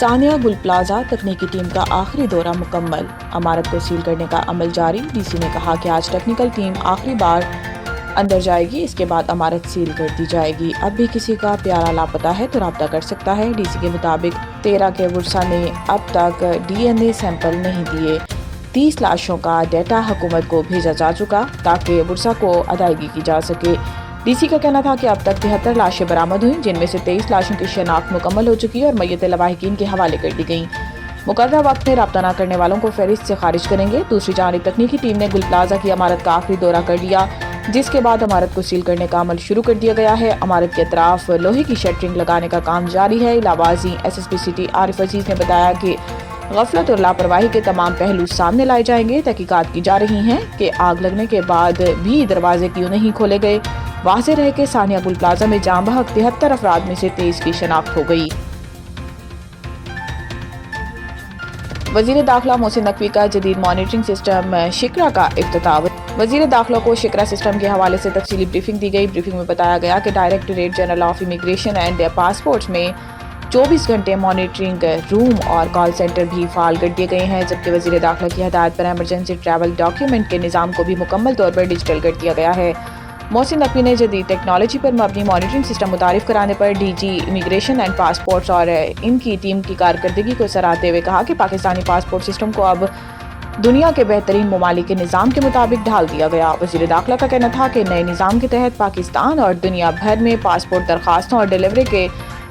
ثانیہ گل plaza تکنیکی team کا آخری دورہ مکمل، عمارت کو سیل کرنے کا عمل جاری۔ ڈی سی نے کہا کہ آج ٹیکنیکل ٹیم آخری بار اندر جائے گی، اس کے بعد عمارت سیل کر دی جائے گی۔ اب بھی کسی کا پیارا لاپتہ ہے تو رابطہ کر سکتا ہے۔ ڈی سی کے مطابق 13 کے ورثاء نے اب تک ڈی این اے سیمپل نہیں دیے۔ 30 لاشوں کا ڈیٹا حکومت کو بھیجا جا چکا تاکہ ورثاء کو ادائیگی کی جا سکے۔ ڈی سی کا کہنا تھا کہ اب تک 73 لاشیں برآمد ہوئیں، جن میں سے 23 لاشوں کی شناخت مکمل ہو چکی اور میت لواحقین کے حوالے کر دی گئیں۔ مقررہ وقت میں رابطہ نہ کرنے والوں کو فہرست سے خارج کریں گے۔ دوسری جانب تکنیکی ٹیم نے گل پلازا کی عمارت کا آخری دورہ کر لیا، جس کے بعد عمارت کو سیل کرنے کا عمل شروع کر دیا گیا ہے۔ عمارت کے اطراف لوہے کی شٹرنگ لگانے کا کام جاری ہے۔ علاوہ ازیں ایس ایس پی سٹی عارف عزیز نے بتایا کہ غفلت اور لاپرواہی کے تمام پہلو سامنے لائے جائیں گے۔ تحقیقات کی جا رہی ہیں کہ آگ لگنے کے بعد بھی دروازے کیوں نہیں کھولے گئے۔ واضح رہے کہ ثانیہ گل پلازا میں جاں بحق 73 افراد میں سے 23 کی شناخت ہو گئی۔ وزیر داخلہ محسن نقوی کا جدید مانیٹرنگ سسٹم شکرا کا افتتاح۔ وزیر داخلہ کو شکرا سسٹم کے حوالے سے تفصیلی بریفنگ دی گئی۔ بریفنگ میں بتایا گیا کہ directorate general of immigration and passports میں 24 گھنٹے مانیٹرنگ روم اور کال سینٹر بھی فعال کر دیے گئے ہیں، جبکہ وزیر داخلہ کی ہدایت پر ایمرجنسی ٹریول ڈاکیومنٹ کے نظام کو بھی مکمل طور پر ڈیجیٹل کر دیا گیا ہے۔ محسن نقوی نے جدید ٹیکنالوجی پر مبنی مانیٹرنگ سسٹم متعارف کرانے پر D G immigration and passports اور ان کی ٹیم کی کارکردگی کو سراہتے ہوئے کہا کہ پاکستانی پاسپورٹ سسٹم کو اب دنیا کے بہترین ممالک کے نظام کے مطابق ڈھال دیا گیا۔ وزیر داخلہ کا کہنا تھا کہ نئے نظام کے تحت پاکستان اور دنیا بھر میں پاسپورٹ درخواستوں اور ڈیلیوری کے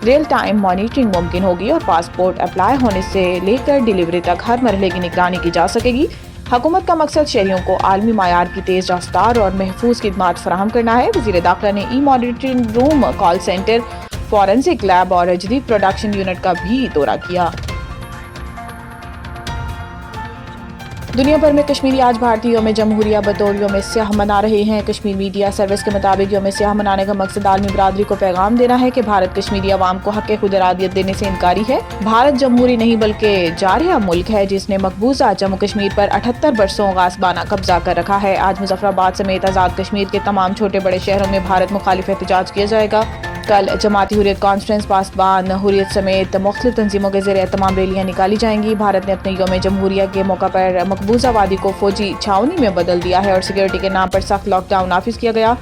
ریئل ٹائم مانیٹرنگ ممکن ہوگی اور پاسپورٹ اپلائی ہونے سے لے کر ڈیلیوری تک ہر مرحلے کی نگرانی کی جا سکے گی۔ حکومت کا مقصد شہریوں کو عالمی معیار کی تیز رفتار اور محفوظ خدمات فراہم کرنا ہے۔ وزیر داخلہ نے ای مانیٹرنگ روم، کال سینٹر، فورینسک لیب اور جدید پروڈکشن یونٹ کا بھی دورہ کیا۔ دنیا بھر میں کشمیری آج بھارتی یوم جمہوریہ بطور یوم سیاہ منا رہے ہیں۔ کشمیر میڈیا سروس کے مطابق یوم سیاہ منانے کا مقصد عالمی برادری کو پیغام دینا ہے کہ بھارت کشمیری عوام کو حق خود ارادیت دینے سے انکاری ہے۔ بھارت جمہوری نہیں بلکہ جارحہ ملک ہے جس نے مقبوضہ جموں کشمیر پر 78 برسوں غاصبانہ قبضہ کر رکھا ہے۔ آج مظفر آباد سمیت آزاد کشمیر کے تمام چھوٹے بڑے شہروں میں بھارت مخالف احتجاج کیا جائے گا۔ کل جماعتی حریت کانفرنس، پاسبان حریت سمیت مختلف تنظیموں کے زیر اہتمام ریلیاں نکالی جائیں گی۔ بھارت نے اپنے یوم جمہوریہ کے موقع پر مقبوضہ وادی کو فوجی چھاؤنی میں بدل دیا ہے اور سیکورٹی کے نام پر سخت لاک ڈاؤن نافذ کیا گیا۔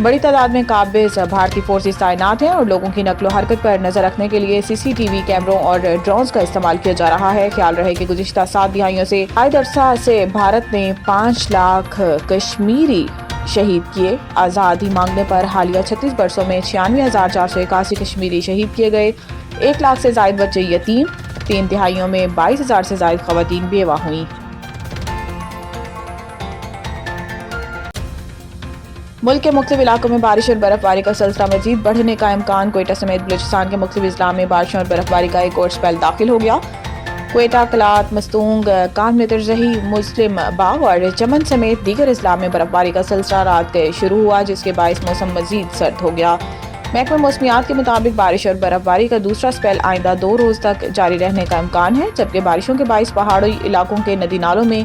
بڑی تعداد میں قابض بھارتی فورسز تعینات ہیں اور لوگوں کی نقل و حرکت پر نظر رکھنے کے لیے سی سی ٹی وی کیمروں اور ڈرونز کا استعمال کیا جا رہا ہے۔ خیال رہے کہ گزشتہ 7 دہائیوں سے عائد عرصہ سے بھارت نے 5 لاکھ کشمیری شہید کیے۔ آزادی مانگنے پر حالیہ 36 برسوں میں 96,481 کشمیری شہید کیے گئے۔ 1 لاکھ سے زائد بچے یتیم، 3 دہائیوں میں 22,000 سے زائد خواتین بیوہ ہوئیں۔ ملک کے مختلف علاقوں میں بارش اور برف باری کا سلسلہ مزید بڑھنے کا امکان۔ کوئٹہ سمیت بلوچستان کے مختلف اضلاع میں بارشوں اور برف باری کا ایک اور سپیل داخل ہو گیا۔ کوئٹہ، کلات، مستونگ، کان میں ترجیحی، مسلم باغ اور چمن سمیت دیگر اضلاع میں برف باری کا سلسلہ رات کے شروع ہوا، جس کے باعث موسم مزید سرد ہو گیا۔ محکمہ موسمیات کے مطابق بارش اور برف باری کا دوسرا سپیل آئندہ 2 روز تک جاری رہنے کا امکان ہے، جبکہ بارشوں کے باعث پہاڑی علاقوں کے ندی نالوں میں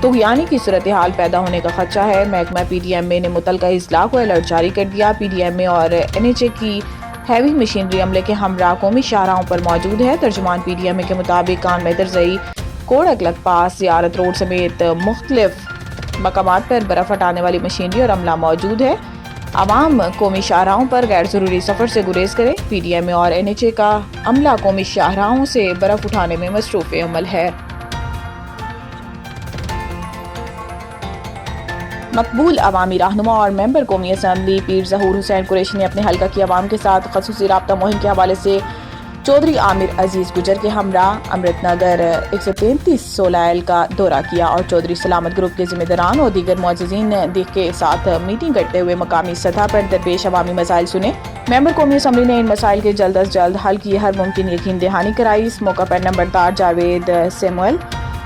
طغیانی کی صورتحال پیدا ہونے کا خدشہ ہے۔ محکمہ پی ڈی ایم اے نے متعلقہ اضلاع کو الرٹ جاری کر دیا۔ پی ڈی ایم اے اور این ایچ اے کی ہیوی مشینری عملے کے ہمراہ قومی شاہراہوں پر موجود ہے۔ ترجمان پی ڈی ایم اے کے مطابق کان میں ترزئی، کوڑ اگلک پاس، زیارت روڈ سمیت مختلف مقامات پر برف ہٹانے والی مشینری اور عملہ موجود ہے۔ عوام قومی شاہراہوں پر غیر ضروری سفر سے گریز کرے۔ پی ڈی ایم اے اور این ایچ اے کا عملہ قومی شاہراہوں سے برف اٹھانے میں مصروف عمل ہے۔ مقبول عوامی رہنما اور ممبر قومی اسمبلی پیر ظہور حسین قریشی نے اپنے حلقہ کی عوام کے ساتھ خصوصی رابطہ مہم کے حوالے سے چودھری عامر عزیز گجر کے ہمراہ امرت نگر 133 سولائل کا دورہ کیا اور چودھری سلامت گروپ کے ذمہ داران اور دیگر معززین کے ساتھ میٹنگ کرتے ہوئے مقامی سطح پر درپیش عوامی مسائل سنے۔ ممبر قومی اسمبلی نے ان مسائل کے جلد از جلد حل کی ہر ممکن یقین دہانی کرائی۔ اس موقع پر نمبردار جاوید سیموئل،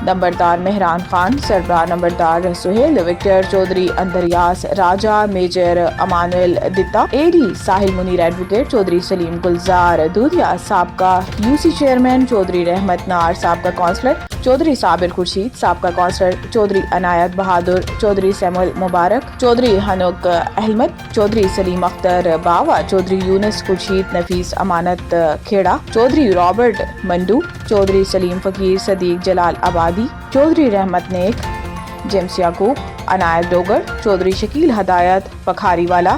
نمبردار مہران خان، سربراہ نمبردار سہیل، وکٹر چودھری اندریاس راجہ، میجر امانویل دتا، اے ڈی ساحل منیر ایڈوکیٹ چودھری سلیم گلزار دودھیا، سابقہ یو سی چیئرمین چودھری رحمت نار، سابقہ کونسلر چودھری صابر خورشید، سابقہ کونسلر چودھری عنایت بہادر، چودھری سیمول مبارک، چودھری حنک احمد، چودھری سلیم اختر باوا، چودھری یونس خورشید نفیس امانت کھیڑا، چودھری رابرٹ منڈو، چودھری سلیم فقیر، صدیق جلال آبادی، چودھری رحمت نیک، جیمس یعقوب، عنایت ڈوگر، چودھری شکیل ہدایت پکھاری والا،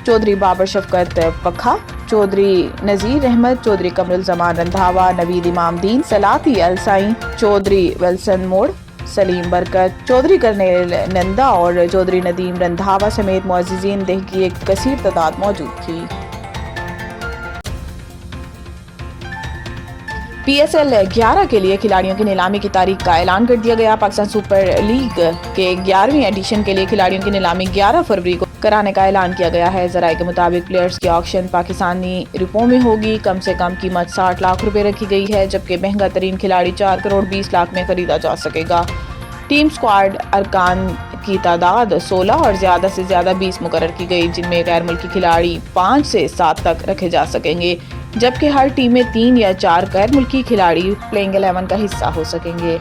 چودھری بابر شفقت پکھا، چودھری نذیر احمد، چودھری قمر الزمان رندھاوا، نوید امام دین، سلاطی السائیں، چودھری ولسن موڑ، سلیم برکت، چودھری کرنیل نندا اور چودھری ندیم رندھاوا سمیت معززین دہ کی ایک کثیر تعداد موجود تھی۔ پی ایس ایل 11 کے لیے کھلاڑیوں کی نیلامی کی تاریخ کا اعلان کر دیا گیا۔ پاکستان سپر لیگ کے 11ویں ایڈیشن کے لیے کھلاڑیوں کی نیلامی 11 فروری کو کرانے کا اعلان کیا گیا ہے۔ ذرائع کے مطابق پلیئرز کی آکشن پاکستانی روپوں میں ہوگی۔ کم سے کم قیمت 60 لاکھ روپے رکھی گئی ہے، جبکہ مہنگا ترین کھلاڑی 4 کروڑ 20 لاکھ میں خریدا جا سکے گا۔ ٹیم سکواڈ ارکان کی تعداد 16 اور زیادہ سے زیادہ 20 مقرر کی گئی، جن میں غیر ملکی کھلاڑی 5 سے 7 تک رکھے جا سکیں گے، جبکہ ہر ٹیم میں 3 یا 4 غیر ملکی کھلاڑی پلینگ 11 کا حصہ ہو سکیں گے۔